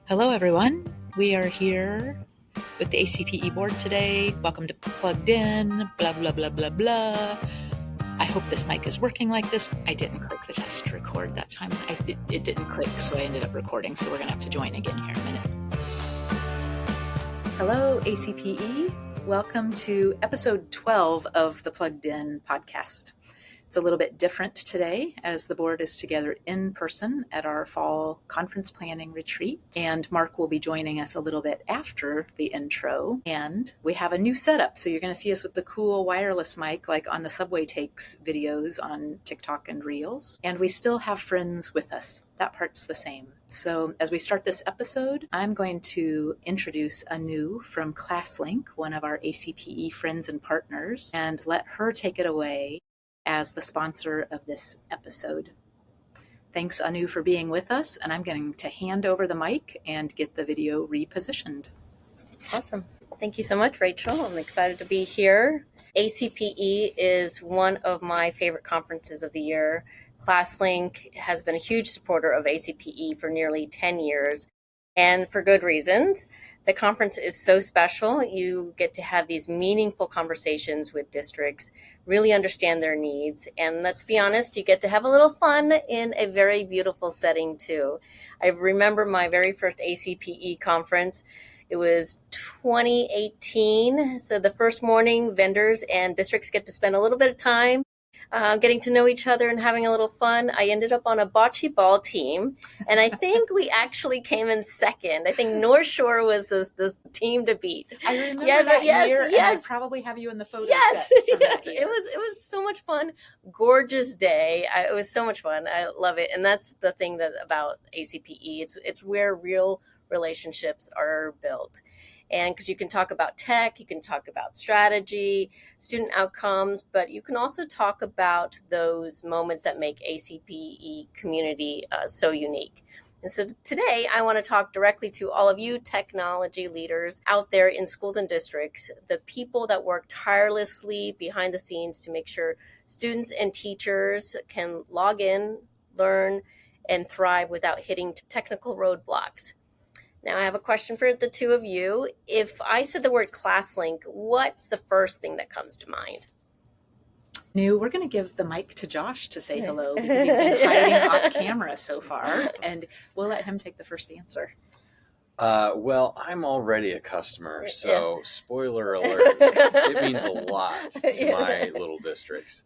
Hello, everyone. We are here with the ACPE Board today. Welcome to Plugged In, blah, blah, blah, blah, blah. I hope this mic is working like this. I didn't click the test to record that time. It didn't click, so I ended up recording, so we're going to have to join again here in a minute. Hello, ACPE. Welcome to episode 12 of the Plugged In podcast. It's a little bit different today as the board is together in person at our fall conference planning retreat. And Marc will be joining us a little bit after the intro. And we have a new setup. So you're going to see us with the cool wireless mic like on the Subway Takes videos on TikTok and Reels. And we still have friends with us. That part's the same. So as we start this episode, I'm going to introduce Anu from ClassLink, one of our ACPE friends and partners, and let her take it away as the sponsor of this episode. Thanks, Anu, for being with us, and I'm going to hand over the mic and get the video repositioned. Awesome. Thank you so much, Rachel. I'm excited to be here. ACPE is one of my favorite conferences of the year. ClassLink has been a huge supporter of ACPE for nearly 10 years, and for good reasons. The conference is so special. You get to have these meaningful conversations with districts, really understand their needs. And let's be honest, you get to have a little fun in a very beautiful setting too. I remember my very first ACPE conference. It was 2018. So the first morning, vendors and districts get to spend a little bit of time getting to know each other and having a little fun. I ended up on a bocce ball team, and I think we actually came in second. I think North Shore was this team to beat. I remember that year, and I probably have you in the photo set from that year. It was so much fun. Gorgeous day. It was so much fun. I love it, and that's the thing about ACPE. It's where real relationships are built. And because you can talk about tech, you can talk about strategy, student outcomes, but you can also talk about those moments that make ACPE community so unique. And so today I want to talk directly to all of you technology leaders out there in schools and districts, the people that work tirelessly behind the scenes to make sure students and teachers can log in, learn, and thrive without hitting technical roadblocks. Now, I have a question for the two of you. If I said the word ClassLink, what's the first thing that comes to mind? We're going to give the mic to Josh to say hello because he's been hiding off camera so far, and we'll let him take the first answer. Well, I'm already a customer, so spoiler alert, it means a lot to my little districts.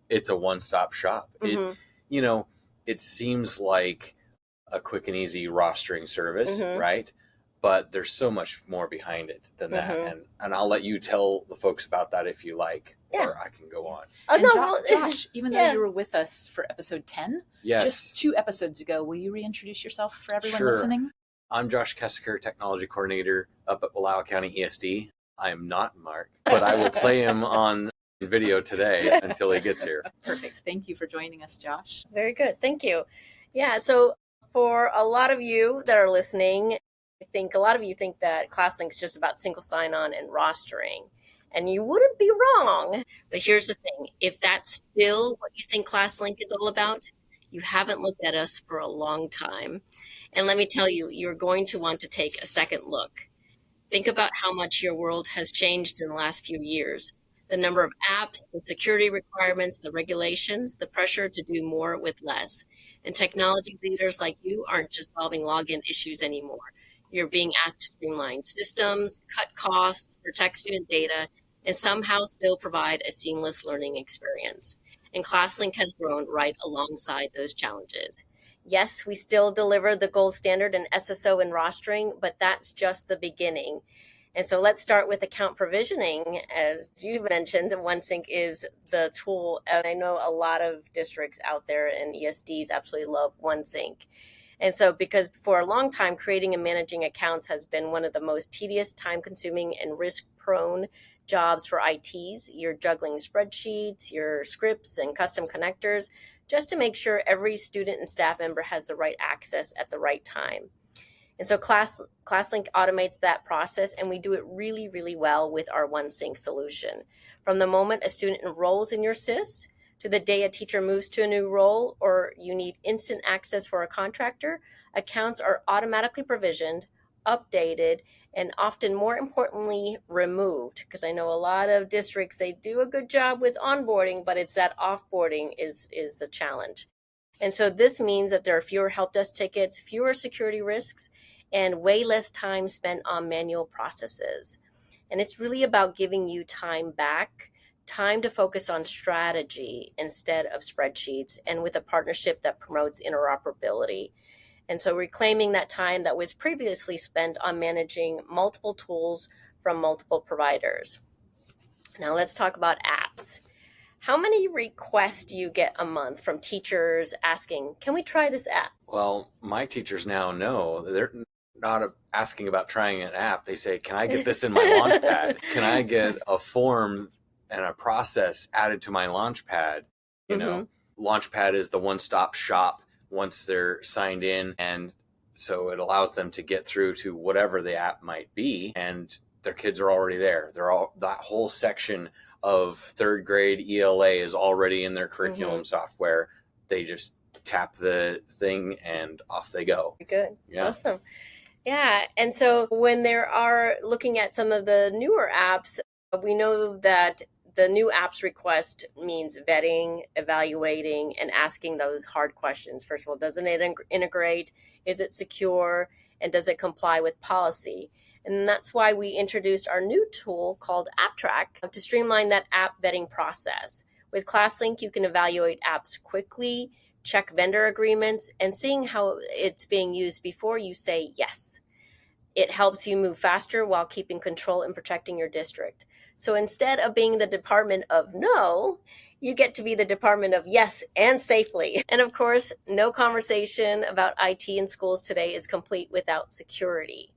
It's a one-stop shop. Mm-hmm. It seems like a quick and easy rostering service, right? But there's so much more behind it than that. And I'll let you tell the folks about that if you like, or I can go on. Josh, even though you were with us for episode 10, just 2 episodes ago, will you reintroduce yourself for everyone listening? I'm Josh Kessiker, Technology Coordinator up at Wallowa County ESD. I am not Marc, but I will play him on video today until he gets here. Perfect. Thank you for joining us, Josh. Very good. Thank you. Yeah, so for a lot of you that are listening, I think a lot of you think that ClassLink is just about single sign-on and rostering. And you wouldn't be wrong. But here's the thing. If that's still what you think ClassLink is all about, you haven't looked at us for a long time. And let me tell you, you're going to want to take a second look. Think about how much your world has changed in the last few years. The number of apps, the security requirements, the regulations, the pressure to do more with less. And technology leaders like you aren't just solving login issues anymore. You're being asked to streamline systems, cut costs, protect student data, and somehow still provide a seamless learning experience. And ClassLink has grown right alongside those challenges. Yes, we still deliver the gold standard in SSO and rostering, but that's just the beginning. And so let's start with account provisioning. As you mentioned, OneSync is the tool. And I know a lot of districts out there and ESDs absolutely love OneSync. And so because for a long time, creating and managing accounts has been one of the most tedious, time-consuming, and risk-prone jobs for ITs. You're juggling spreadsheets, your scripts, and custom connectors just to make sure every student and staff member has the right access at the right time. And so ClassLink automates that process, and we do it really, really well with our OneSync solution. From the moment a student enrolls in your SIS to the day a teacher moves to a new role or you need instant access for a contractor, accounts are automatically provisioned, updated, and often more importantly, removed. Because I know a lot of districts, they do a good job with onboarding, but it's that offboarding is the challenge. And so this means that there are fewer help desk tickets, fewer security risks, and way less time spent on manual processes. And it's really about giving you time back, time to focus on strategy instead of spreadsheets, and with a partnership that promotes interoperability. And so reclaiming that time that was previously spent on managing multiple tools from multiple providers. Now let's talk about apps. How many requests do you get a month from teachers asking, can we try this app? Well, my teachers now know they're not asking about trying an app. They say, can I get this in my Launchpad? Can I get a form and a process added to my Launchpad? You know, Launchpad is the one-stop shop once they're signed in. And so it allows them to get through to whatever the app might be. And their kids are already there. That whole section of third grade ELA is already in their curriculum software. They just tap the thing and off they go. Good. Yeah. Awesome. Yeah. And so when there are looking at some of the newer apps, we know that the new apps request means vetting, evaluating, and asking those hard questions. First of all, doesn't it integrate? Is it secure? And does it comply with policy? And that's why we introduced our new tool called AppTrack to streamline that app vetting process. With ClassLink, you can evaluate apps quickly, check vendor agreements, and seeing how it's being used before you say yes. It helps you move faster while keeping control and protecting your district. So instead of being the department of no, you get to be the department of yes and safely. And of course, no conversation about IT in schools today is complete without security.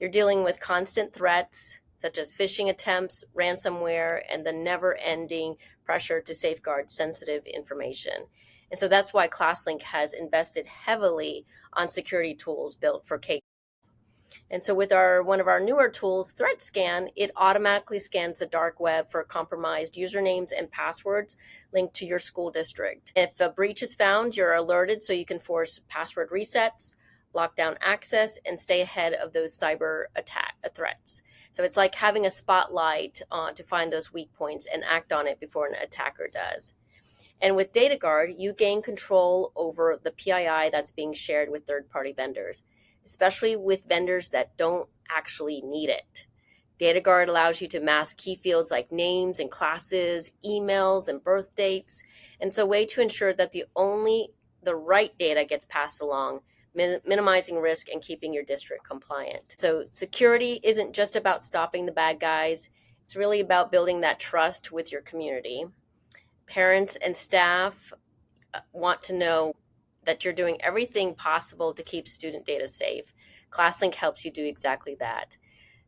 You're dealing with constant threats, such as phishing attempts, ransomware, and the never-ending pressure to safeguard sensitive information. And so that's why ClassLink has invested heavily on security tools built for K. And so with one of our newer tools, ThreatScan, it automatically scans the dark web for compromised usernames and passwords linked to your school district. If a breach is found, you're alerted so you can force password resets, lock down access, and stay ahead of those cyber attack threats. So it's like having a spotlight to find those weak points and act on it before an attacker does. And with DataGuard, you gain control over the PII that's being shared with third-party vendors, especially with vendors that don't actually need it. DataGuard allows you to mask key fields like names and classes, emails, and birth dates. And it's a way to ensure that the right data gets passed along, minimizing risk and keeping your district compliant. So security isn't just about stopping the bad guys. It's really about building that trust with your community. Parents and staff want to know that you're doing everything possible to keep student data safe. ClassLink helps you do exactly that.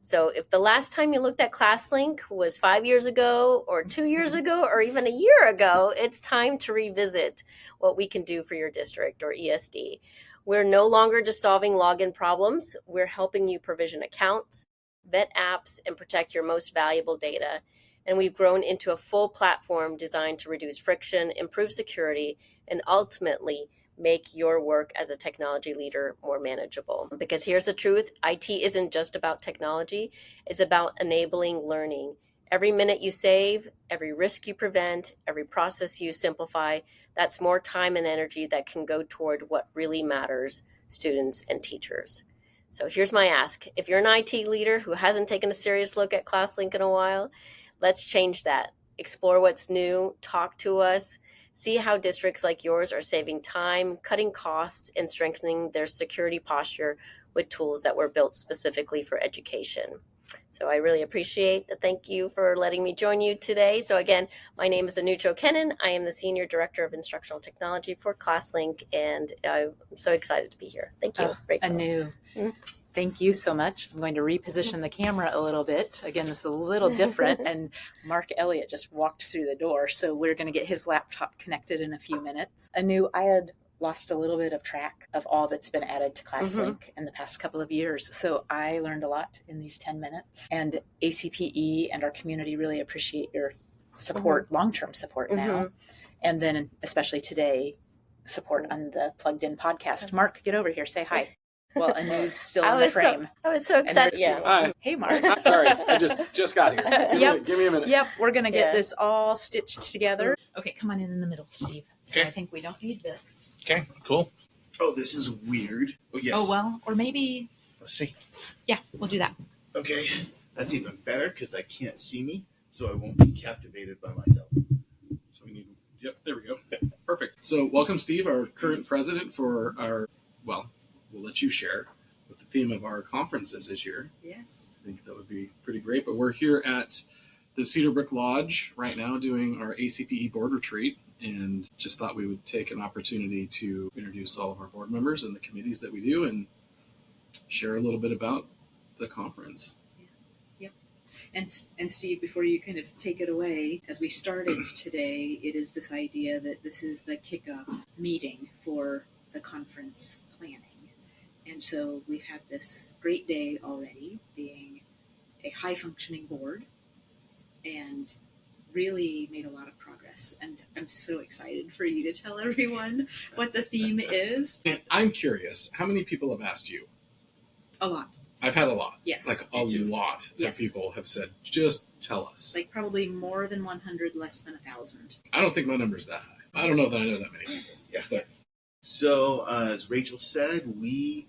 So if the last time you looked at ClassLink was 5 years ago or 2 years ago or even a year ago, it's time to revisit what we can do for your district or ESD. We're no longer just solving login problems. We're helping you provision accounts, vet apps, and protect your most valuable data. And we've grown into a full platform designed to reduce friction, improve security, and ultimately make your work as a technology leader more manageable. Because here's the truth, IT isn't just about technology, it's about enabling learning. Every minute you save, every risk you prevent, every process you simplify, that's more time and energy that can go toward what really matters, students and teachers. So here's my ask. If you're an IT leader who hasn't taken a serious look at ClassLink in a while, let's change that. Explore what's new, talk to us, see how districts like yours are saving time, cutting costs, and strengthening their security posture with tools that were built specifically for education. So I really appreciate the thank you for letting me join you today. So again, my name is Anucho Kennan. I am the Senior Director of Instructional Technology for ClassLink, and I'm so excited to be here. Thank you, Rachel. Anu, thank you so much. I'm going to reposition the camera a little bit. Again, this is a little different, and Mark Elliott just walked through the door, so we're going to get his laptop connected in a few minutes. Anu, I had lost a little bit of track of all that's been added to ClassLink in the past couple of years. So I learned a lot in these 10 minutes, and ACPE and our community really appreciate your support, long-term support now. And then, especially today, support on the Plugged In podcast. Mark, get over here. Say hi. Well, Anu's still in the frame. I was so excited. Yeah. Hi. Hey, Mark. Sorry, I just got here. Give me a minute. Yep, we're going to get this all stitched together. Okay, come on in the middle, Steve. So Okay. I think we don't need this. Okay, cool. Oh, this is weird. Oh, yes. Oh, well, or maybe, Let's see. yeah, we'll do that. Okay, that's even better because I can't see me, so I won't be captivated by myself. So we need, yep, there we go. Perfect. So welcome, Steve, our current president for our, well, we'll let you share what the theme of our conference is this year. Yes. I think that would be pretty great. But we're here at the Cedar Brick Lodge right now doing our ACPE Board retreat, and just thought we would take an opportunity to introduce all of our board members and the committees that we do and share a little bit about the conference. And Steve, before you kind of take it away, as we started today, it is this idea that this is the kickoff meeting for the conference planning. And so we've had this great day already, being a high-functioning board, and really made a lot of progress. And I'm so excited for you to tell everyone what the theme is. And I'm curious, how many people have asked you? A lot. I've had a lot. Yes. Like a lot Yes. of people have said, just tell us. Like probably more than 100, less than 1,000. I don't think my number's that high. I don't know that I know that many people. Yes. Yeah. Yes. So, as Rachel said, we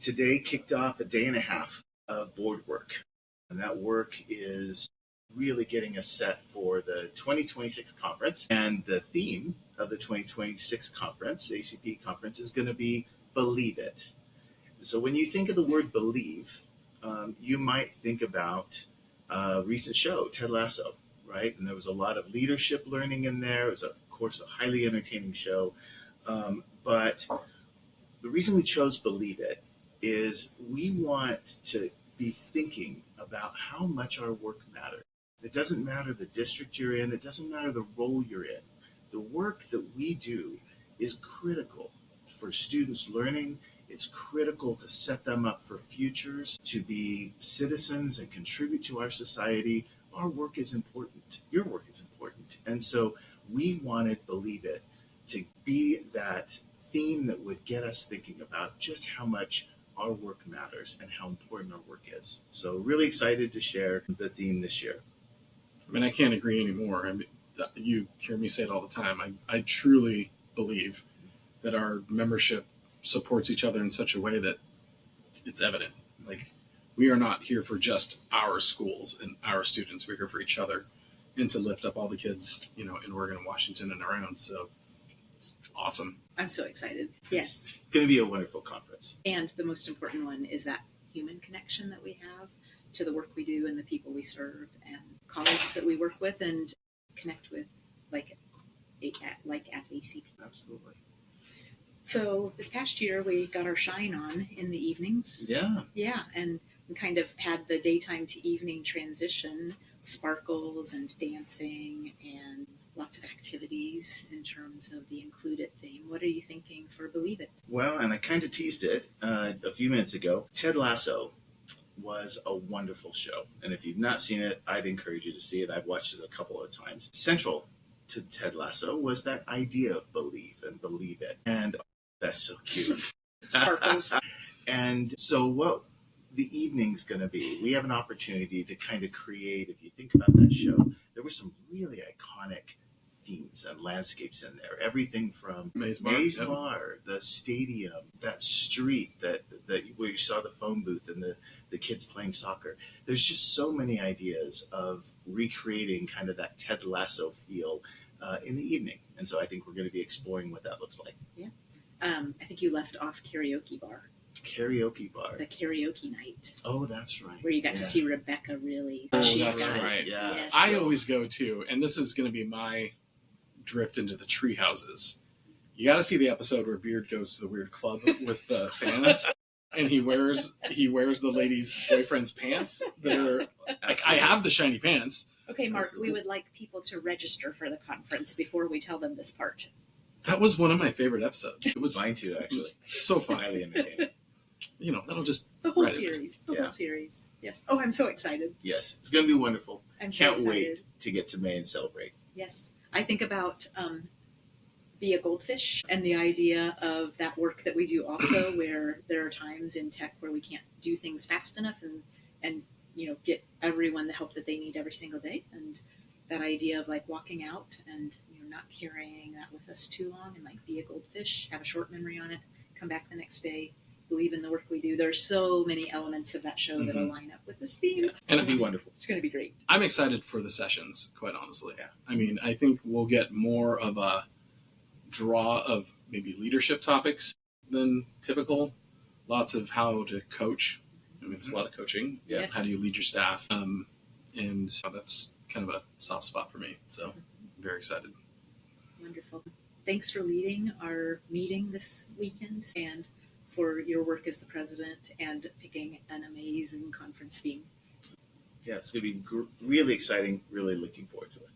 today kicked off a day and a half of board work. And that work is really getting us set for the 2026 conference. And the theme of the 2026 conference, ACPE conference, is going to be Believe It. So when you think of the word believe, you might think about a recent show, Ted Lasso, right? And there was a lot of leadership learning in there. It was, of course, a highly entertaining show. But the reason we chose Believe It is we want to be thinking about how much our work matters. It doesn't matter the district you're in. It doesn't matter the role you're in. The work that we do is critical for students learning. It's critical to set them up for futures, to be citizens and contribute to our society. Our work is important. Your work is important. And so we wanted Believe It to be that theme that would get us thinking about just how much our work matters and how important our work is. So really excited to share the theme this year. I mean, I can't agree anymore. I mean, you hear me say it all the time. I truly believe that our membership supports each other in such a way that it's evident. Like, we are not here for just our schools and our students. We're here for each other and to lift up all the kids, in Oregon and Washington and around. So it's awesome. I'm so excited. Yes. It's going to be a wonderful conference. And the most important one is that human connection that we have to the work we do and the people we serve and colleagues that we work with and connect with, like at ACP. Absolutely. So this past year, we got our shine on in the evenings. Yeah. Yeah, and we kind of had the daytime to evening transition, sparkles and dancing and lots of activities in terms of the included theme. What are you thinking for Believe It? Well, and I kind of teased it a few minutes ago. Ted Lasso was a wonderful show. And if you've not seen it, I'd encourage you to see it. I've watched it a couple of times. Central to Ted Lasso was that idea of believe and Believe It. And that's so cute. Sparkles. And so what the evening's going to be, we have an opportunity to kind of create, if you think about that show, there were some really iconic themes and landscapes in there. Everything from Maze Bar, the stadium, that street that where you saw the phone booth and the kids playing soccer. There's just so many ideas of recreating kind of that Ted Lasso feel in the evening. And so I think we're going to be exploring what that looks like. Yeah. I think you left off karaoke bar. Karaoke bar. The karaoke night. Oh, that's right. Where you got to see Rebecca really. Oh, she that's does. right. Yeah. Yes. I always go to, and this is going to be my drift into the tree houses. You got to see the episode where Beard goes to the weird club with the fans, and he wears the lady's boyfriend's pants that are like, I have the shiny pants. Okay, Mark, we would like people to register for the conference before we tell them this part. That was one of my favorite episodes. It was Mine too, It actually. was so fun. Highly entertaining. That'll just The whole write it. series. The Yeah. whole series. Yes. Oh, I'm so excited. Yes, it's going to be wonderful. I'm so Can't excited. wait to get to May and celebrate. Yes. I think about be a goldfish, and the idea of that work that we do also, where there are times in tech where we can't do things fast enough and get everyone the help that they need every single day. And that idea of like walking out and not carrying that with us too long, and like be a goldfish, have a short memory on it, come back the next day, believe in the work we do. There's so many elements of that show that'll line up with this theme. Yeah. And it'd be wonderful. It's going to be great. I'm excited for the sessions, quite honestly. Yeah. I mean, I think we'll get more of a draw of maybe leadership topics than typical. Lots of how to coach. I mean, it's a lot of coaching. Yeah. Yes. How do you lead your staff? And that's kind of a soft spot for me. So I'm very excited. Wonderful. Thanks for leading our meeting this weekend and for your work as the president and picking an amazing conference theme. Yeah, it's going to be really exciting. Really looking forward to it.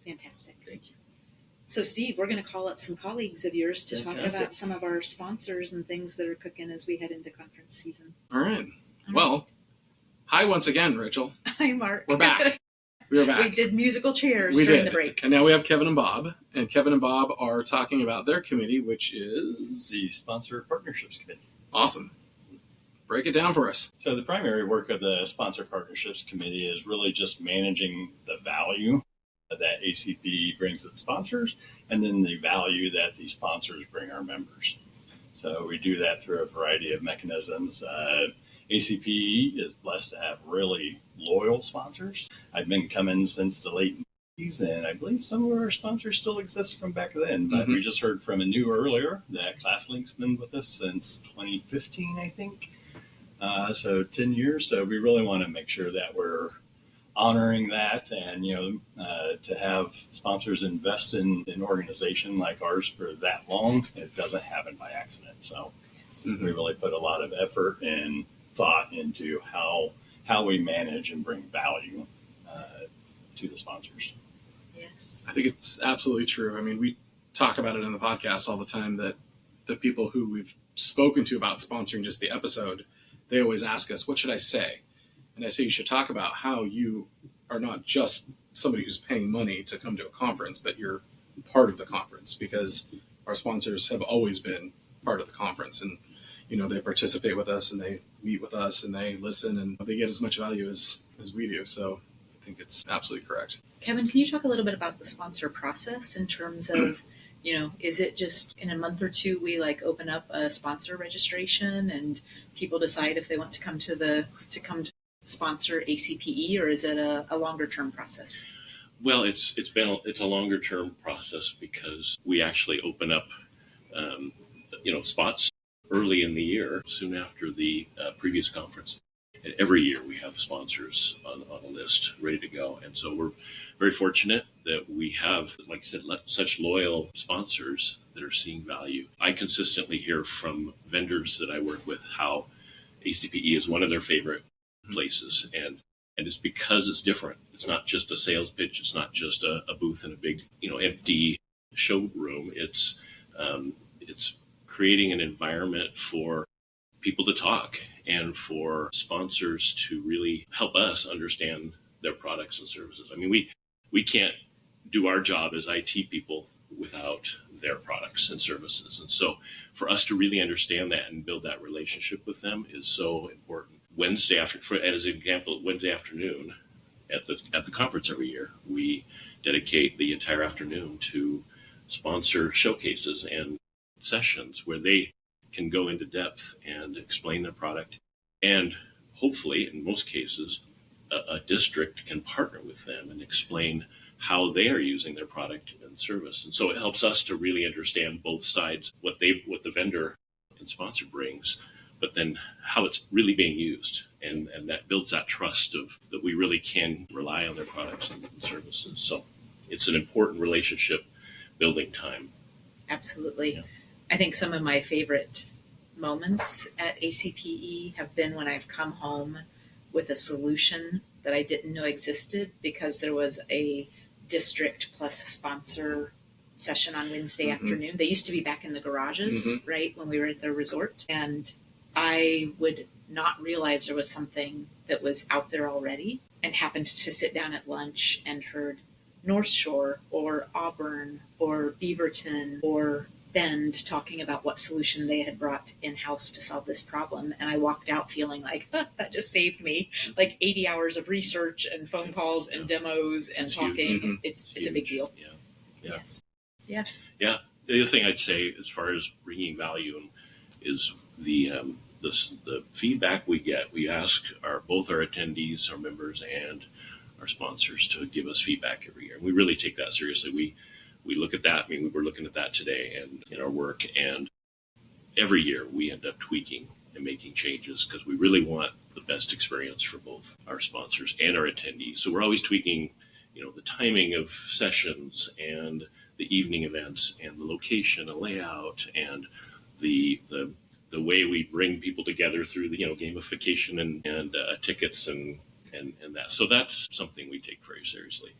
Fantastic. Thank you. So, Steve, we're going to call up some colleagues of yours to talk Fantastic. about some of our sponsors and things that are cooking as we head into conference season. All right. Well, hi once again, Rachel. Hi, Mark. We're back. We are back. We did musical chairs during the break. And now we have Kevin and Bob. And Kevin and Bob are talking about their committee, which is the Sponsor Partnerships Committee. Awesome. Break it down for us. So the primary work of the Sponsor Partnerships Committee is really just managing the value that ACPE brings its sponsors, and then the value that the sponsors bring our members. So we do that through a variety of mechanisms. ACPE is blessed to have really loyal sponsors. I've been coming since the late 90s, and I believe some of our sponsors still exist from back then, but we just heard from a new earlier that ClassLink's been with us since 2015, I think. So 10 years. So we really want to make sure that we're honoring that, and to have sponsors invest in an organization like ours for that long, it doesn't happen by accident. So we really put a lot of effort and thought into how we manage and bring value to the sponsors. Yes. I think it's absolutely true. I mean, we talk about it in the podcast all the time that the people who we've spoken to about sponsoring just the episode, they always ask us, what should I say? And I say you should talk about how you are not just somebody who's paying money to come to a conference, but you're part of the conference, because our sponsors have always been part of the conference. And, they participate with us and they meet with us and they listen and they get as much value as we do. So I think it's absolutely correct. Kevin, can you talk a little bit about the sponsor process in terms of, is it just in a month or two we open up a sponsor registration and people decide if they want to come to sponsor ACPE, or is it a longer term process? Well, it's a longer term process because we actually open up spots early in the year, soon after the previous conference. And every year we have sponsors on a list ready to go. And so we're very fortunate that we have, like I said, such loyal sponsors that are seeing value. I consistently hear from vendors that I work with how ACPE is one of their favorite places. And it's because it's different. It's not just a sales pitch. It's not just a booth in a big, empty showroom. It's creating an environment for people to talk and for sponsors to really help us understand their products and services. I mean, we can't do our job as IT people without their products and services. And so for us to really understand that and build that relationship with them is so important. Wednesday afternoon at the conference every year, we dedicate the entire afternoon to sponsor showcases and sessions where they can go into depth and explain their product. And hopefully, in most cases, a district can partner with them and explain how they are using their product and service. And so it helps us to really understand both sides, what the vendor and sponsor brings, but then how it's really being used. And that builds that trust that we really can rely on their products and services. So it's an important relationship building time. Absolutely. Yeah. I think some of my favorite moments at ACPE have been when I've come home with a solution that I didn't know existed because there was a district plus sponsor session on Wednesday afternoon. They used to be back in the garages, right, when we were at the resort. And I would not realize there was something that was out there already, and happened to sit down at lunch and heard North Shore or Auburn or Beaverton or Bend talking about what solution they had brought in-house to solve this problem. And I walked out feeling like, that just saved me like 80 hours of research and phone calls and demos and talking. Huge. It's a big deal. Yeah. Yes. Yes. Yeah. The other thing I'd say, as far as bringing value, is the feedback we get. We ask both our attendees, our members, and our sponsors to give us feedback every year. We really take that seriously. We look at that. I mean, we were looking at that today and in our work, and every year we end up tweaking and making changes because we really want the best experience for both our sponsors and our attendees. So we're always tweaking, the timing of sessions and the evening events and the location, the layout, and the way we bring people together through the gamification and tickets and that. So that's something we take very seriously.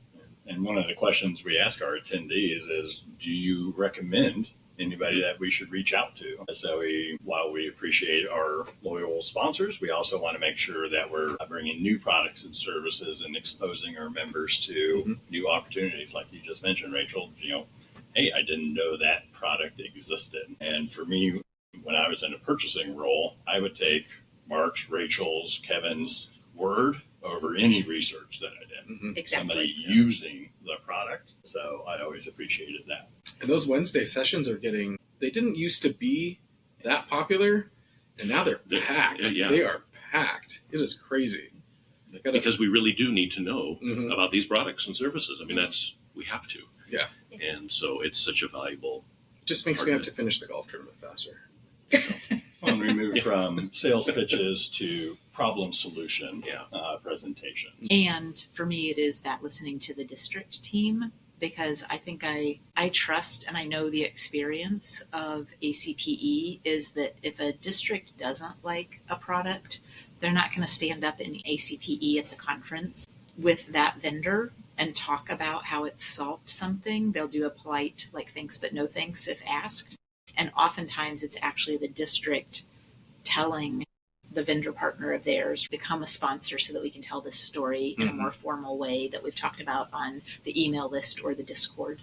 And one of the questions we ask our attendees is, do you recommend anybody that we should reach out to? So while we appreciate our loyal sponsors, we also want to make sure that we're bringing new products and services and exposing our members to new opportunities. Like you just mentioned, Rachel, hey, I didn't know that product existed. And for me, when I was in a purchasing role, I would take Mark's, Rachel's, Kevin's word over any research that I did. Exactly. Somebody using the product. So I always appreciated that. And those Wednesday sessions they didn't used to be that popular, and now they're packed. Yeah. They are packed. It is crazy. Because we really do need to know about these products and services. I mean, we have to. Yeah. Yes. And so it's such a valuable. Just makes me have to finish the golf tournament faster. When we move from sales pitches to problem solution presentations. And for me, it is that listening to the district team, because I think I trust and I know the experience of ACPE is that if a district doesn't like a product, they're not going to stand up in ACPE at the conference with that vendor and talk about how it's solved something. They'll do a polite, thanks but no thanks if asked. And oftentimes it's actually the district telling the vendor partner of theirs, become a sponsor so that we can tell this story in a more formal way that we've talked about on the email list or the Discord.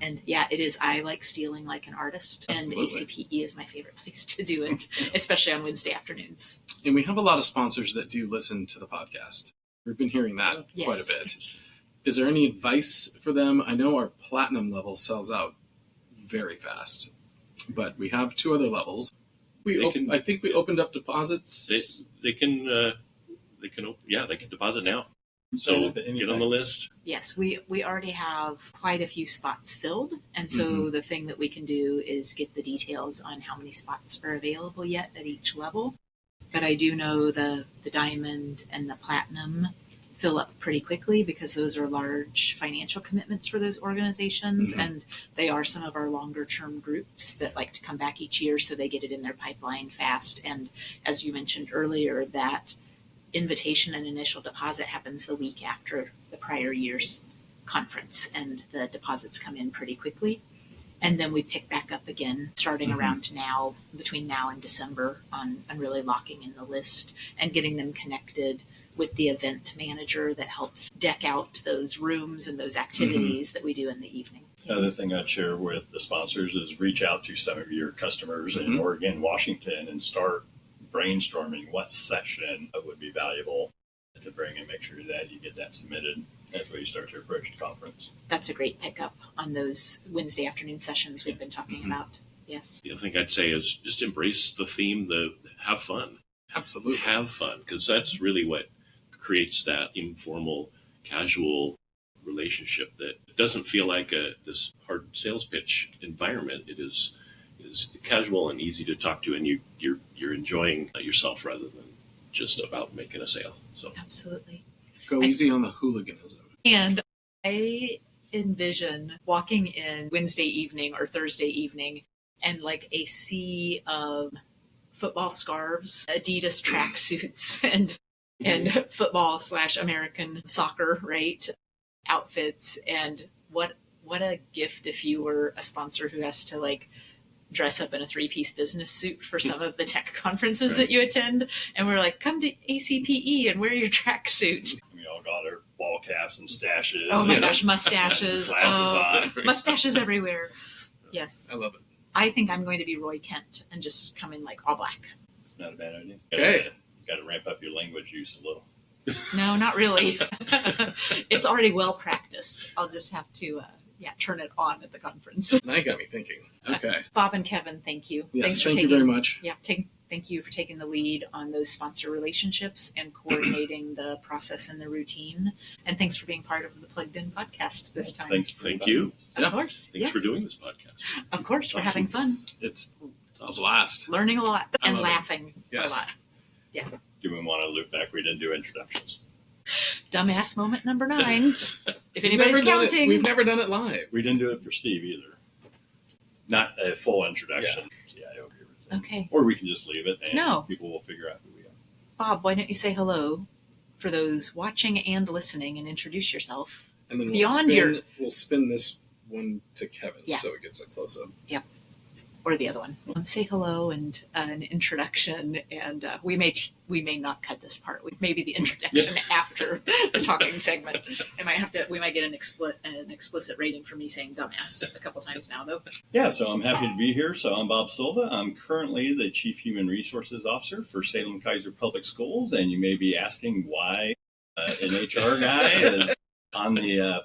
And it is, I like stealing like an artist. Absolutely. And ACPE is my favorite place to do it, especially on Wednesday afternoons. And we have a lot of sponsors that do listen to the podcast. We've been hearing that quite a bit. Is there any advice for them? I know our platinum level sells out very fast, but we have 2 other levels. I think we opened up deposits. They can deposit now. So get on the list. Yes, we already have quite a few spots filled. And so the thing that we can do is get the details on how many spots are available yet at each level. But I do know the diamond and the platinum fill up pretty quickly because those are large financial commitments for those organizations. And they are some of our longer term groups that like to come back each year, so they get it in their pipeline fast. And as you mentioned earlier, that invitation and initial deposit happens the week after the prior year's conference, and the deposits come in pretty quickly. And then we pick back up again starting around now, between now and December, on really locking in the list and getting them connected with the event manager that helps deck out those rooms and those activities that we do in the evening. Another thing I'd share with the sponsors is reach out to some of your customers in Oregon, Washington, and start brainstorming what session would be valuable to bring, and make sure that you get that submitted as we start to approach the conference. That's a great pickup on those Wednesday afternoon sessions we've been talking about. Yes. The other thing I'd say is just embrace the theme, have fun. Absolutely. Have fun, because that's really what creates that informal, casual relationship that doesn't feel like this hard sales pitch environment. It is casual and easy to talk to, and you're enjoying yourself rather than just about making a sale. So Absolutely. Go easy on the hooliganism. And I envision walking in Wednesday evening or Thursday evening and like a sea of football scarves, Adidas tracksuits, and football / American soccer, right, outfits. And what a gift if you were a sponsor who has to like dress up in a 3-piece business suit for some of the tech conferences that you attend. And we're like, come to ACPE and wear your tracksuit. We all got our ball caps and stashes. Oh my and gosh, mustaches. glasses on. Mustaches everywhere. Yes. I love it. I think I'm going to be Roy Kent and just come in like all black. It's not a bad idea. Okay. You got to ramp up your language use a little. No, not really. It's already well practiced. I'll just have to, turn it on at the conference. Now you got me thinking. Okay. Bob and Kevin, thank you. Yes, for thank you very much. Yeah, thank you for taking the lead on those sponsor relationships and coordinating the process and the routine. And thanks for being part of the Plugged In podcast this time. Thank you. Of Yeah. course. Thanks yes. for doing this podcast. Of course, we're having fun, It's a blast. learning a lot, I and love it. laughing Yes. a lot. Do we want to loop back? We didn't do introductions. Dumbass moment number 9. If We've anybody's never done it- counting. We've never done it live. We didn't do it for Steve either. Not a full introduction. CIO here. Okay. Or we can just leave it and No. people will figure out who we are. Bob, why don't you say hello for those watching and listening and introduce yourself? And then Beyond we'll spin this one to Kevin Yeah. so it gets a close up. Or the other one. Say hello and an introduction, and we may not cut this part. Maybe the introduction after the talking segment. We might get an explicit rating for me saying dumbass a couple times now, though. Yeah, so I'm happy to be here. So I'm Bob Silva. I'm currently the Chief Human Resources Officer for Salem-Keizer Public Schools. And you may be asking why an HR guy is on the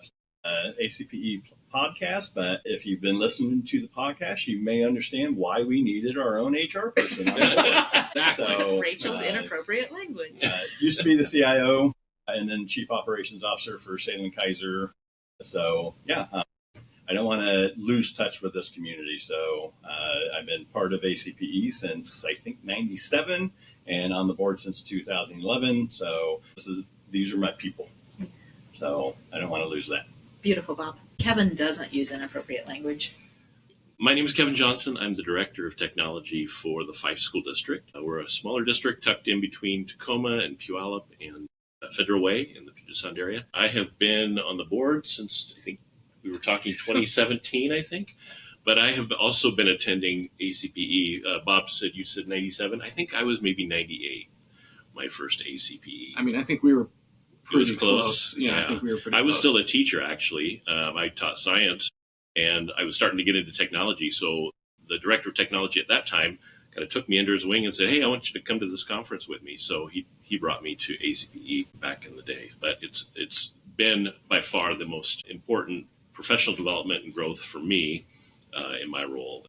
ACPE podcast. But if you've been listening to the podcast, you may understand why we needed our own HR person on board. So, Rachel's inappropriate language. Used to be the CIO and then Chief Operations Officer for Salem-Keizer. So, I don't want to lose touch with this community. So I've been part of ACPE since, I think, 97 and on the board since 2011. So these are my people. So I don't want to lose that. Beautiful, Bob. Kevin doesn't use inappropriate language. My name is Kevin Johnson. I'm the Director of Technology for the Fife School District. We're a smaller district tucked in between Tacoma and Puyallup and Federal Way in the Puget Sound area. I have been on the board since, I think, we were talking 2017, I think. But I have also been attending ACPE. Bob said you said 97. I think I was maybe 98, my first ACPE. I mean, I think we were pretty It was close. Yeah, I Yeah. think we were pretty I was close. still a teacher, actually. I taught science, and I was starting to get into technology. So the director of technology at that time kind of took me under his wing and said, hey, I want you to come to this conference with me. So he brought me to ACPE back in the day. But it's been by far the most important professional development and growth for me in my role.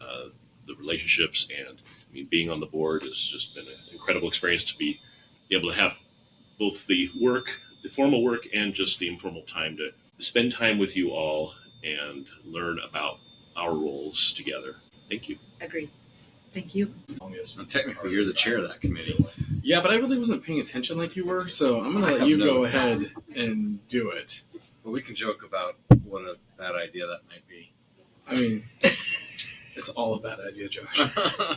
The relationships and being on the board has just been an incredible experience to be able to have both the formal work and just the informal time to spend time with you all and learn about our roles together. Thank you. Agreed. Thank you. Well, technically, you're the chair of that committee. Yeah, but I really wasn't paying attention like you were, so I'm going I to let have you go notes. ahead and do it. But we can joke about what a bad idea that might be. I mean, it's all a bad idea, Josh.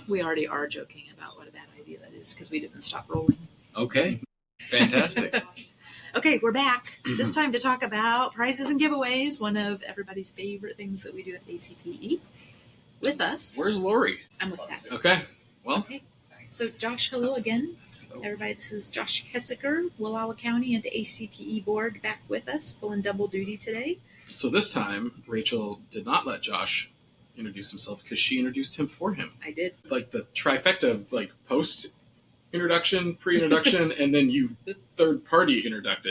We already are joking about what a bad idea that is because we didn't stop rolling. Okay, fantastic. Okay, we're back. This time to talk about prizes and giveaways, one of everybody's favorite things that we do at ACPE. With us. Where's Lori? I'm with Pat. Okay, well, Okay. So Josh, hello again. Everybody, this is Josh Kessiker, Wallowa County and ACPE Board back with us, pulling double duty today. so this time, Rachel did not let Josh introduce himself because she introduced him for him. I did. Like the trifecta of like post-introduction, pre-introduction, and then you third-party introduced.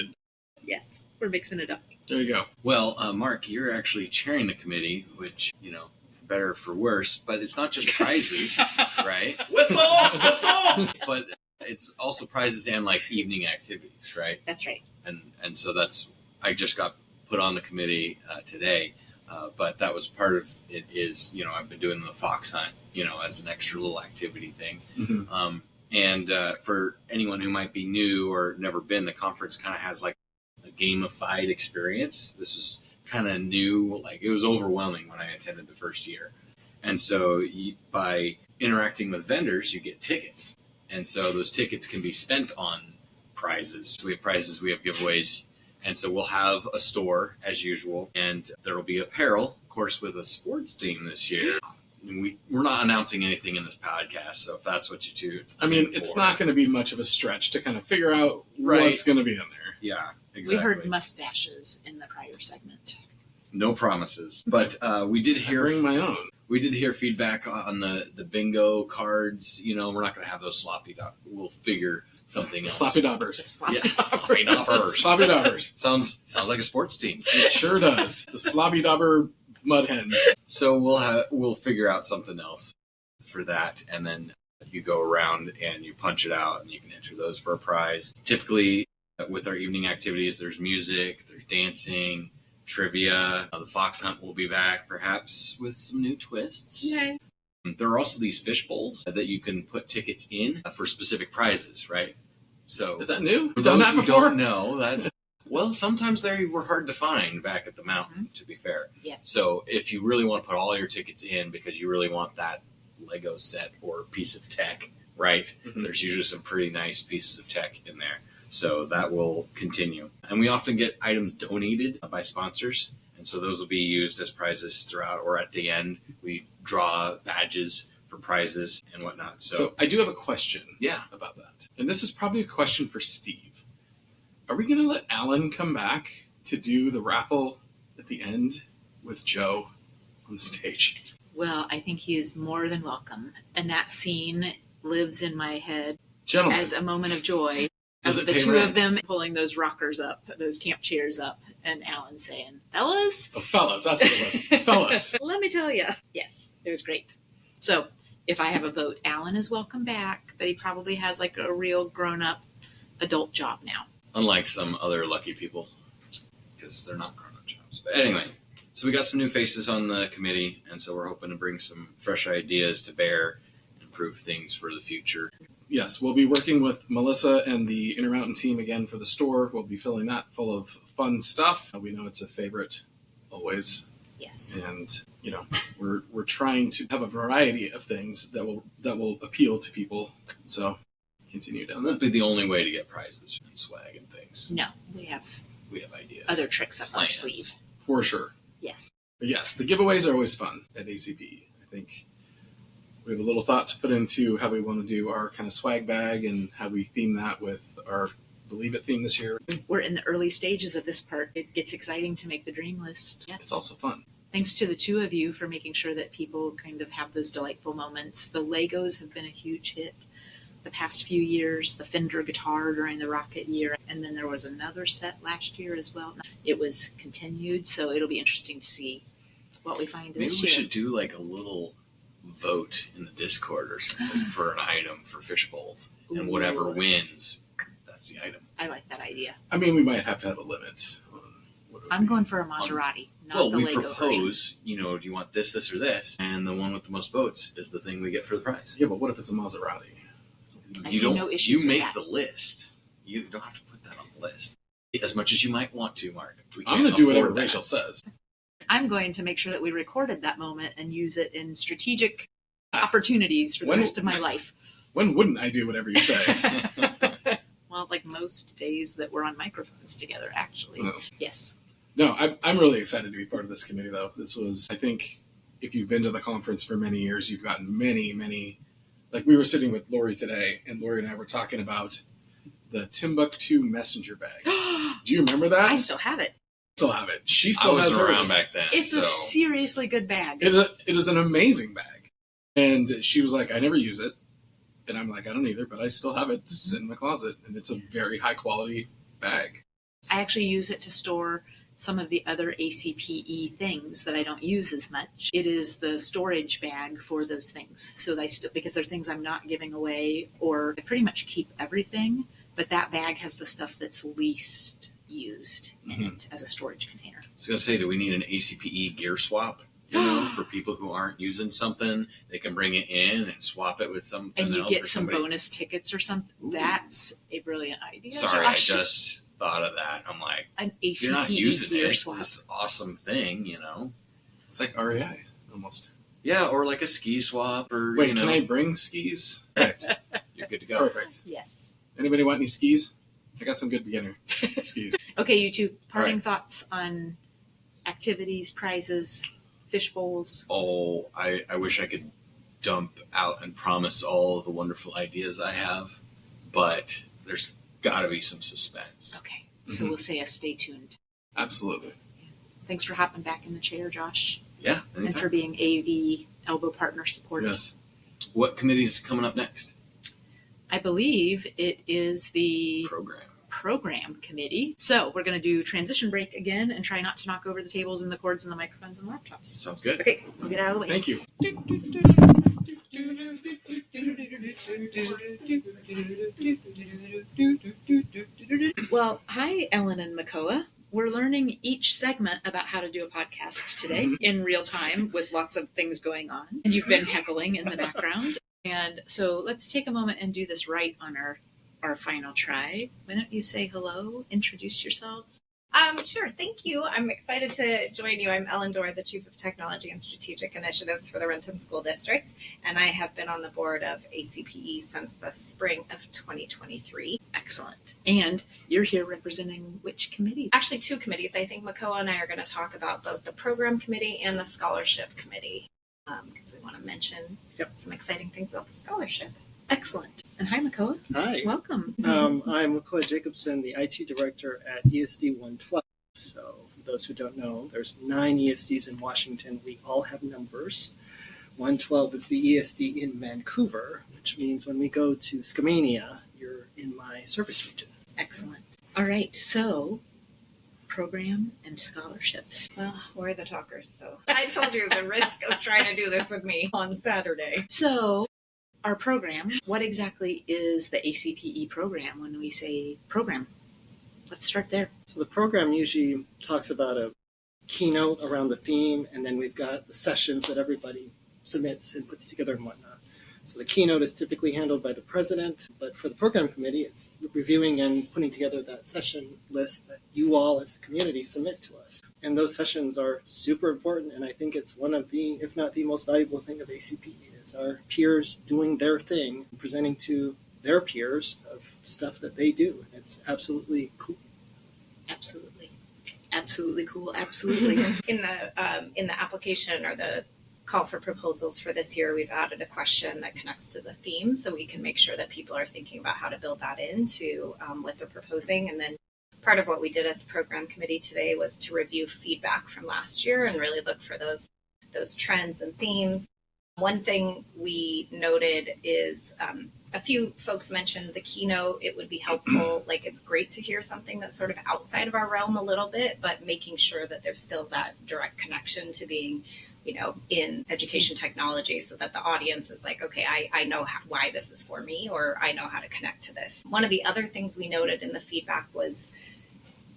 Yes, we're mixing it up. There you go. Well, Mark, you're actually chairing the committee, which, for better or for worse, but it's not just prizes, right? Whistle! But it's also prizes and like evening activities, right? That's right. And so I just got put on the committee today, but that was part of it is, I've been doing the fox hunt, as an extra little activity thing. Mm-hmm. And for anyone who might be new or never been, the conference kind of has like a gamified experience. This is kind of new. Like it was overwhelming when I attended the first year. And so by interacting with vendors, you get tickets. And so those tickets can be spent on prizes. We have prizes, we have giveaways. And so we'll have a store as usual, and there will be apparel, of course, with a sports theme this year. We're not announcing anything in this podcast, so if that's what you do, I mean, it's not going to be much of a stretch to kind of figure out what's going to be in there. Yeah, exactly. We heard mustaches in the prior segment. No promises, but we did hear. Bring my own. We did hear feedback on the bingo cards. You know, we're not going to have those sloppy dog. We'll figure something else. Sloppy daubers. Sloppy Sloppy daubers. Sloppy daubers. Sounds like a sports team. It sure does. The sloppy dauber mud hens. So we'll figure out something else for that, and then you go around and you punch it out, and you can enter those for a prize. Typically, with our evening activities, there's music, there's dancing, trivia. The fox hunt will be back, perhaps with some new twists. Yay. There are also these fish bowls that you can put tickets in for specific prizes, right? So Is that new? for Done those that who before? don't know, that's well, sometimes they were hard to find back at the mountain, to be fair. Yes. So if you really want to put all your tickets in because you really want that Lego set or piece of tech, right? Mhm. There's usually some pretty nice pieces of tech in there. So that will continue. And we often get items donated by sponsors. And so those will be used as prizes throughout, or at the end, we draw badges for prizes and whatnot. So I do have a question Yeah. about that. And this is probably a question for Steve. Are we going to let Alan come back to do the raffle at the end with Joe on the stage? Well, I think he is more than welcome. And that scene lives in my head Gentlemen, as a moment of joy. does Of it the pay two rent? of them pulling those rockers up, those camp chairs up, and Alan saying, "Fellas, Oh, fellas, that's what it was. Fellas. let me tell you." Yes, it was great. So if I have a vote, Alan is welcome back, but he probably has like a real grown-up adult job now. Unlike some other lucky people, because they're not grown-up jobs. But anyway, so we got some new faces on the committee, and so we're hoping to bring some fresh ideas to bear, improve things for the future. Yes, we'll be working with Melissa and the Intermountain team again for the store. We'll be filling that full of fun stuff. We know it's a favorite always. Yes. And we're trying to have a variety of things that will appeal to people. So continue down That won't that. be the only way to get prizes and swag and things. No, we have We have ideas. other tricks up our Plans. sleeve. For sure. Yes. But yes, the giveaways are always fun at ACPE. I think we have a little thought to put into how we want to do our kind of swag bag and how we theme that with our Believe It theme this year. We're in the early stages of this part. It gets exciting to make the dream list. Yes. It's also fun. Thanks to the two of you for making sure that people kind of have those delightful moments. The Legos have been a huge hit the past few years. The Fender guitar during the Rocket year. And then there was another set last year as well. It was continued, so it'll be interesting to see what we find Maybe this we year. should do like a little vote in the Discord or something for an item for fish bowls. And whatever Ooh. wins, that's the item. I like that idea. I mean, we might have to have a limit on what it would I'm be. going for a Maserati, not Well, the we Lego version. propose, do you want this, this, or this? And the one with the most votes is the thing we get for the prize. Yeah, but what if it's a Maserati? I You see don't. no issues You with make that. the list. You don't have to put that on the list as much as you might want to, Mark. We I'm can't going to do whatever afford that. Rachel says. I'm going to make sure that we recorded that moment and use it in strategic opportunities for the When- rest of my life. When wouldn't I do whatever you say? Well, like most days that we're on microphones together, actually. No. Yes. No, I'm really excited to be part of this committee, though. This was, I think, if you've been to the conference for many years, you've gotten many. Like, we were sitting with Lori today, and Lori and I were talking about the Timbuktu messenger bag. Do you remember that? I still have it. still have it. She I still has wasn't around hers. back then. It's so. a seriously good bag. It is an amazing bag. And she was like, I never use it. And I'm like, I don't either, but I still have it. It's sitting in my closet. And it's a very high quality bag. I actually use it to store some of the other ACPE things that I don't use as much. It is the storage bag for those things. So because they're things I'm not giving away, or I pretty much keep everything, but that bag has the stuff that's least used in it as a storage container. I was going to say, do we need an ACPE gear swap? For people who aren't using something, they can bring it in and swap it with something And you else get for some somebody. bonus tickets or something. That's a brilliant idea. Sorry, Josh. I just thought of that. I'm like, An you're not ACPE using gear it. swap. This awesome thing, It's like REI almost. Yeah, or like a ski swap, or Wait, can I bring skis? Perfect. You're good to go. Perfect. Yes. Anybody want any skis? I got some good beginner skis. Okay, you two, parting Right. thoughts on activities, prizes, fish bowls. Oh, I wish I could dump out and promise all the wonderful ideas I have, but there's got to be some suspense. Okay. So we'll say stay tuned. Absolutely. Thanks for hopping back in the chair, Josh. Yeah. And for being AV elbow partner support. Yes. What committee's coming up next? I believe it is the Program committee. So we're going to do transition break again and try not to knock over the tables and the cords and the microphones and the laptops. Sounds good. Okay, we'll get out of the way. Thank you. Well, hi, Ellen and Makoa. We're learning each segment about how to do a podcast today in real time with lots of things going on. And you've been heckling in the background. And so let's take a moment and do this right on our final try. Why don't you say hello, introduce yourselves? Sure. Thank you. I'm excited to join you. I'm Ellen Dorr, the Chief of Technology and Strategic Initiatives for the Renton School District, and I have been on the board of ACPE since the spring of 2023. Excellent. And you're here representing which committee? Actually, two committees. I think Makoa and I are going to talk about both the program committee and the scholarship committee, because we want to mention some exciting things about the scholarship. Excellent. And hi, Makoa. Hi. Welcome. I'm Makoa Jacobson, the IT director at ESD 112. So for those who don't know, there's 9 ESDs in Washington. We all have numbers. 112 is the ESD in Vancouver, which means when we go to Skamania, you're in my service region. Excellent. All right. So program and scholarships. Well, we're the talkers, so I told you the risk of trying to do this with me on Saturday. So our program, what exactly is the ACPE program when we say program? Let's start there. So the program usually talks about a keynote around the theme, and then we've got the sessions that everybody submits and puts together and whatnot. So the keynote is typically handled by the president, but for the program committee, it's reviewing and putting together that session list that you all as the community submit to us. And those sessions are super important, and I think it's one of the, if not the most valuable thing of ACPE, is our peers doing their thing, presenting to their peers of stuff that they do. It's absolutely cool. Absolutely. Absolutely cool. Absolutely. In the application or the call for proposals for this year, we've added a question that connects to the theme, so we can make sure that people are thinking about how to build that into what they're proposing. And then part of what we did as a program committee today was to review feedback from last year and really look for those trends and themes. One thing we noted is a few folks mentioned the keynote. It would be helpful. Like, it's great to hear something that's sort of outside of our realm a little bit, but making sure that there's still that direct connection to being, in education technology, so that the audience is like, okay, I know why this is for me, or I know how to connect to this. One of the other things we noted in the feedback was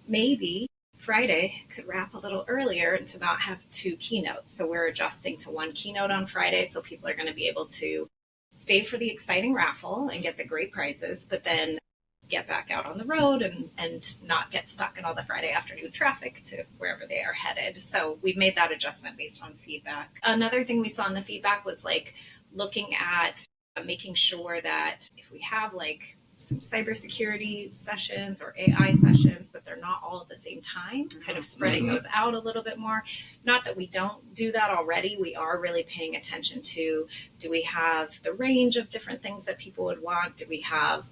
maybe Friday could wrap a little earlier and to not have 2 keynotes. So we're adjusting to 1 keynote on Friday, so people are going to be able to stay for the exciting raffle and get the great prizes, but then get back out on the road and not get stuck in all the Friday afternoon traffic to wherever they are headed. So we've made that adjustment based on feedback. Another thing we saw in the feedback was like looking at making sure that if we have like some cybersecurity sessions or AI sessions, but they're not all at the same time, kind of spreading those out a little bit more. Not that we don't do that already. We are really paying attention to, do we have the range of different things that people would want? Do we have,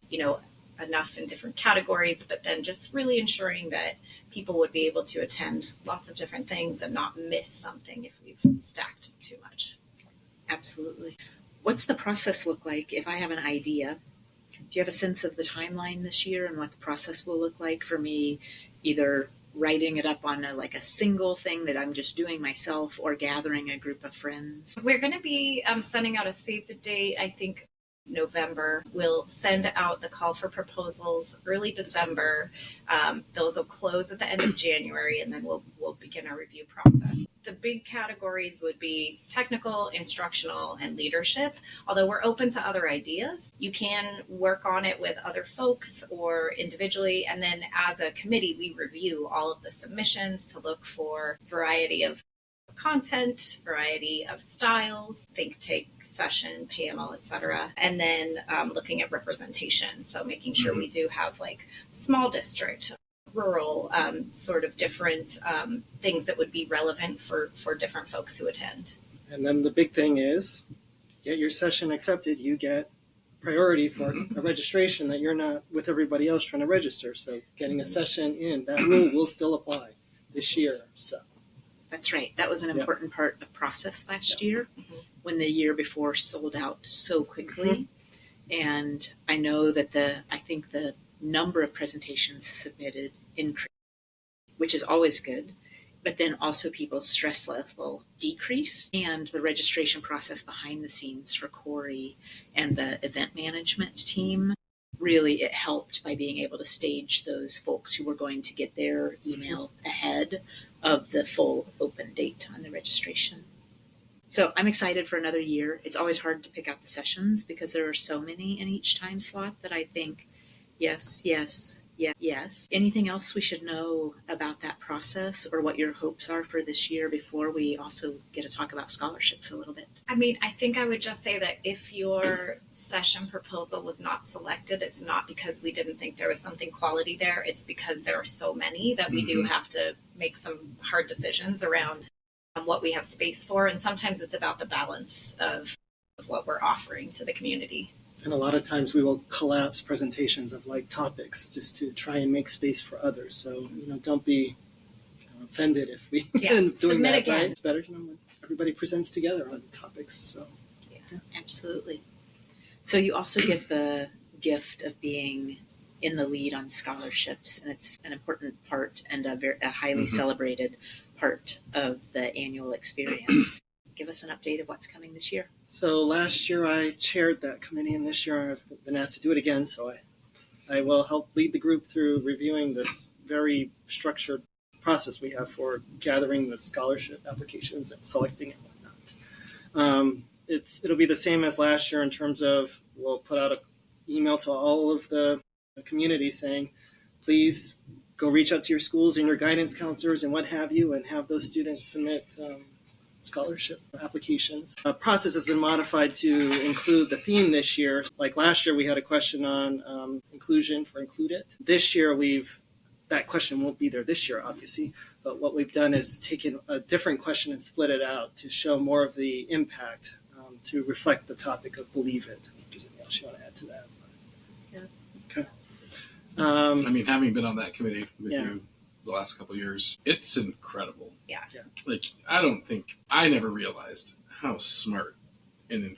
enough in different categories? But then just really ensuring that people would be able to attend lots of different things and not miss something if we've stacked too much. Absolutely. What's the process look like if I have an idea? Do you have a sense of the timeline this year and what the process will look like for me, either writing it up on a single thing that I'm just doing myself or gathering a group of friends? We're going to be sending out a save the date, I think, November. We'll send out the call for proposals early December. Those will close at the end of January, and then we'll begin our review process. The big categories would be technical, instructional, and leadership. Although we're open to other ideas, you can work on it with other folks or individually. And then as a committee, we review all of the submissions to look for variety of content, variety of styles, think tank session, panel, etc. And then looking at representation. So making sure we do have like small district, rural, sort of different things that would be relevant for different folks who attend. And then the big thing is, get your session accepted, you get priority for a registration that you're not with everybody else trying to register. So getting a session in, that rule will still apply this year. So That's right. That was an important part of process last year when the year before sold out so quickly. And I know that I think the number of presentations submitted increased, which is always good. But then also people's stress level decreased, and the registration process behind the scenes for Corey and the event management team, really it helped by being able to stage those folks who were going to get their email ahead of the full open date on the registration. So I'm excited for another year. It's always hard to pick out the sessions because there are so many in each time slot that I think, yes. Anything else we should know about that process or what your hopes are for this year before we also get to talk about scholarships a little bit? I mean, I think I would just say that if your session proposal was not selected, it's not because we didn't think there was something quality there. It's because there are so many that we do have to make some hard decisions around what we have space for. And sometimes it's about the balance of what we're offering to the community. And a lot of times we will collapse presentations of like topics just to try and make space for others. So, don't be offended if we end up doing that. Again. Right? It's better, when everybody presents together on topics. So, Absolutely. So you also get the gift of being in the lead on scholarships, and it's an important part and a highly celebrated part of the annual experience. Give us an update of what's coming this year. So last year I chaired that committee, and this year I've been asked to do it again. So I will help lead the group through reviewing this very structured process we have for gathering the scholarship applications and selecting and whatnot. It'll be the same as last year in terms of we'll put out an email to all of the community saying, please go reach out to your schools and your guidance counselors and what have you, and have those students submit scholarship applications. The process has been modified to include the theme this year. Like last year, we had a question on inclusion for Include It. This year, that question won't be there this year, obviously, but what we've done is taken a different question and split it out to show more of the impact to reflect the topic of Believe It. If there's anything else you want to add to that? Okay. I mean, having been on that committee with you the last couple of years, it's incredible. Yeah. Like, I never realized how smart and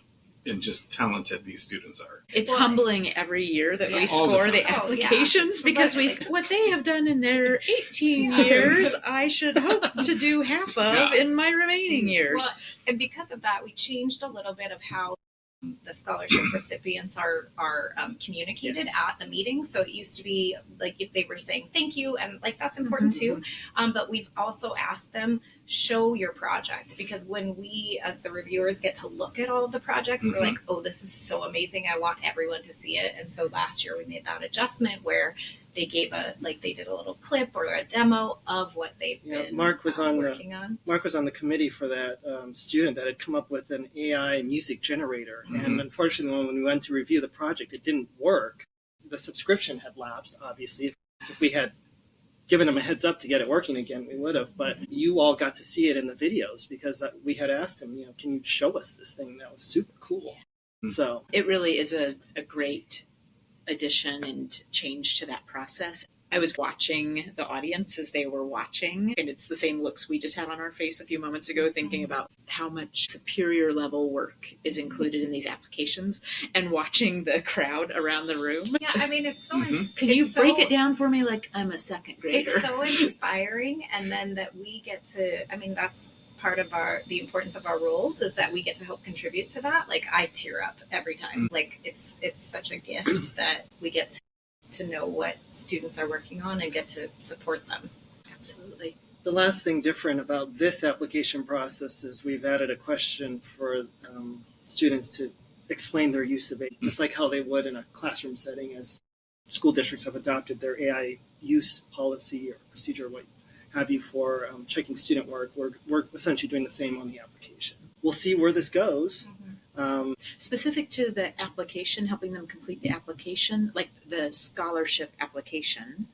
just talented these students are. It's humbling every year that we All the score time. the applications because what they have done in their 18 years, I should hope to do half of in my remaining years. Well, and because of that, we changed a little bit of how the scholarship recipients are communicated at the meeting. So it used to be like if they were saying thank you, and like that's important too. But we've also asked them, show your project, because when we as the reviewers get to look at all of the projects, we're like, oh, this is so amazing, I want everyone to see it. And so last year we made that adjustment where they gave they did a little clip or a demo of what they've been Mark was working on. Mark was on the committee for that student that had come up with an AI music generator. And unfortunately, when we went to review the project, it didn't work. The subscription had lapsed, obviously. If we had given him a heads up to get it working again, we would have. But you all got to see it in the videos because we had asked him, can you show us this thing? That was super cool. So it really is a great addition and change to that process. I was watching the audience as they were watching, and it's the same looks we just had on our face a few moments ago, thinking about how much superior level work is included in these applications and watching the crowd around the room. Yeah, I mean, it's so Can you break it down for me like I'm a second grader? It's so inspiring, and then that we get to, that's part of the importance of our roles, is that we get to help contribute to that. Like, I tear up every time. Like, it's such a gift that we get to know what students are working on and get to support them. Absolutely. The last thing different about this application process is we've added a question for students to explain their use of it, just like how they would in a classroom setting, as school districts have adopted their AI use policy or procedure, what have you, for checking student work. We're essentially doing the same on the application. We'll see where this goes. Specific to the application, helping them complete the application, like the scholarship application,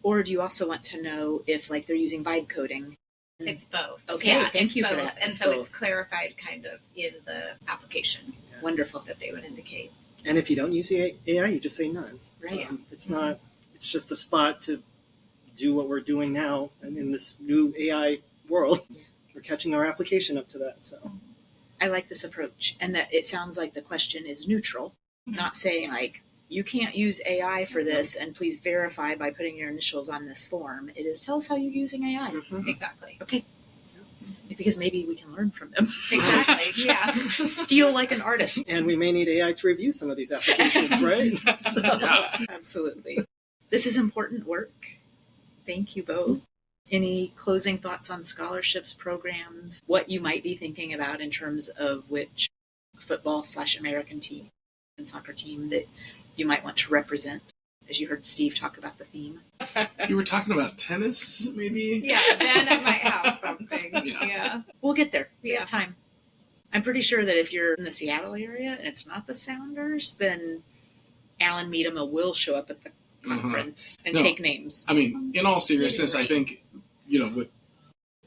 or do you also want to know if they're using vibe coding? It's both. Okay, thank you for that. And so it's clarified kind of in the application. Wonderful. That they would indicate. And if you don't use AI, you just say none. Right. It's not. It's just a spot to do what we're doing now, and in this new AI world, we're catching our application up to that. So I like this approach, and that it sounds like the question is neutral, not saying like, you can't use AI for this, and please verify by putting your initials on this form. It is, tell us how you're using AI. Exactly. Okay. Because maybe we can learn from them. Exactly. Yeah. Steal like an artist. and we may need AI to review some of these applications, right? So, absolutely. This is important work. Thank you both. Any closing thoughts on scholarships, programs, what you might be thinking about in terms of which football/American team and soccer team that you might want to represent, as you heard Steve talk about the theme? You were talking about tennis, maybe? Yeah, then I might have something. Yeah. Yeah. We'll get there. We Yeah. have time. I'm pretty sure that if you're in the Seattle area and it's not the Sounders, then Alan Meadema will show up at the conference and No. take names. I mean, in all seriousness, I think, with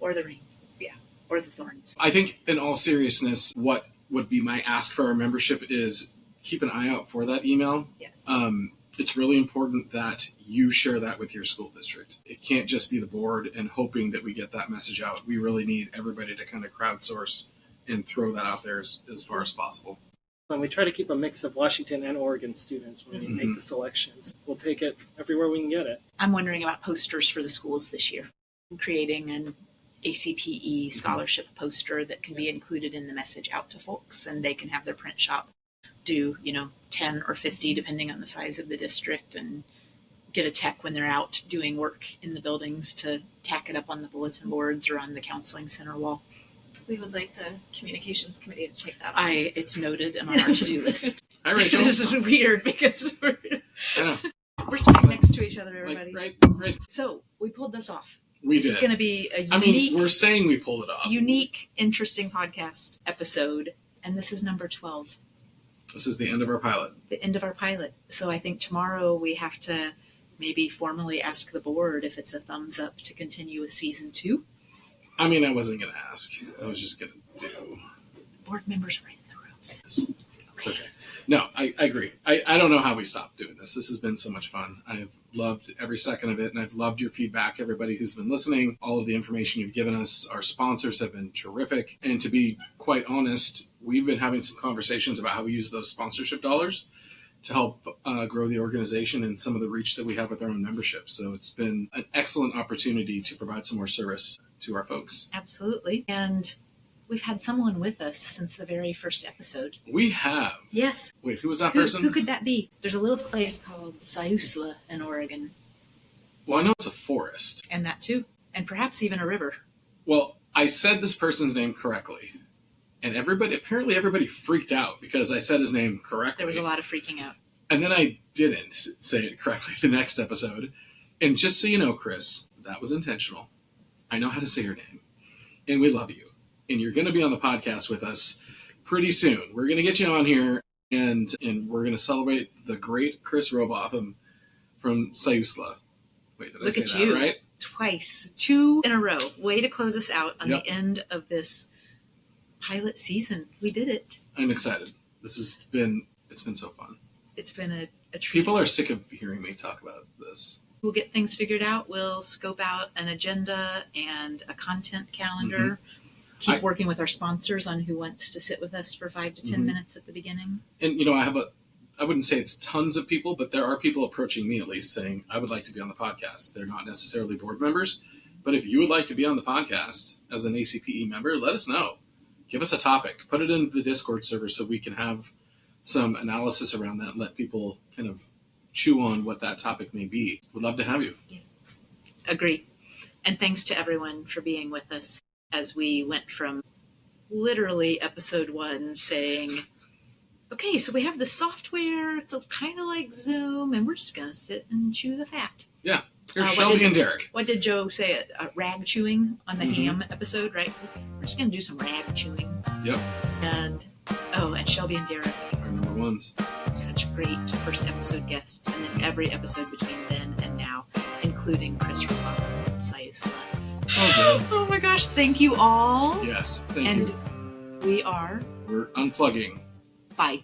Or the Ring. Yeah. Or the Thorns. I think in all seriousness, what would be my ask for our membership is keep an eye out for that email. Yes. It's really important that you share that with your school district. It can't just be the board and hoping that we get that message out. We really need everybody to kind of crowdsource and throw that out there as far as possible. And we try to keep a mix of Washington and Oregon students when we make the selections. We'll take it everywhere we can get it. I'm wondering about posters for the schools this year. I'm creating an ACPE scholarship poster that can be included in the message out to folks, and they can have their print shop do 10 or 50 depending on the size of the district, and get a tech when they're out doing work in the buildings to tack it up on the bulletin boards or on the counseling center wall. We would like the communications committee to take that. It's noted and on our to-do list. Hi, Rachel. This is weird because I know. we're sitting next to each other, everybody. Right. So we pulled this off. We This did. is going to be a I mean, unique, we're saying we pulled it off. interesting podcast episode, and this is number 12. This is the end of our pilot. The end of our pilot. So I think tomorrow we have to maybe formally ask the board if it's a thumbs up to continue with season 2. I mean, I wasn't going to ask. I was just going to do. Board members were in the room. It's okay. No, I agree. I don't know how we stopped doing this. This has been so much fun. I've loved every second of it, and I've loved your feedback, everybody who's been listening, all of the information you've given us. Our sponsors have been terrific. And to be quite honest, we've been having some conversations about how we use those sponsorship dollars to help grow the organization and some of the reach that we have with our own membership. So it's been an excellent opportunity to provide some more service to our folks. Absolutely. And we've had someone with us since the very first episode. We have. Yes. Wait, who was that Who person? could that be? There's a little place called Siuslaw in Oregon, Well, I know it's a forest. and that too. And perhaps even a river. Well, I said this person's name correctly. And apparently everybody freaked out because I said his name correctly. There was a lot of freaking out. And then I didn't say it correctly the next episode. And just so you know, Chris, that was intentional. I know how to say your name. And we love you. And you're going to be on the podcast with us pretty soon. We're going to get you on here, and we're going to celebrate the great Chris Robotham from Siuslaw. Wait, did I Look say at that you. right? Twice. 2 in a row. Way to close us out on Yep. the end of this pilot season. We did it. I'm excited. It's been so fun. It's been a treat. People are sick of hearing me talk about this. We'll get things figured out. We'll scope out an agenda and a content calendar. Keep working with our sponsors on who wants to sit with us for 5 to 10 minutes at the beginning. And, I wouldn't say it's tons of people, but there are people approaching me at least saying, I would like to be on the podcast. They're not necessarily board members, but if you would like to be on the podcast as an ACPE member, let us know. Give us a topic. Put it in the Discord server so we can have some analysis around that and let people kind of chew on what that topic may be. We'd love to have you. Agree. And thanks to everyone for being with us as we went from literally episode 1 saying, okay, so we have the software, it's kind of like Zoom, and we're just going to sit and chew the fat. Yeah. Here's Shelby and Derek. What did Joe say? Rag chewing on the ham episode, right? We're just going to do some rag chewing. Yep. And Shelby and Derek. Our number ones. Such great first episode guests, and then every episode between then and now, including Chris Roman from Siuslaw. So good. Oh my gosh, thank you all. Yes, thank you. And we're We're unplugging. bye.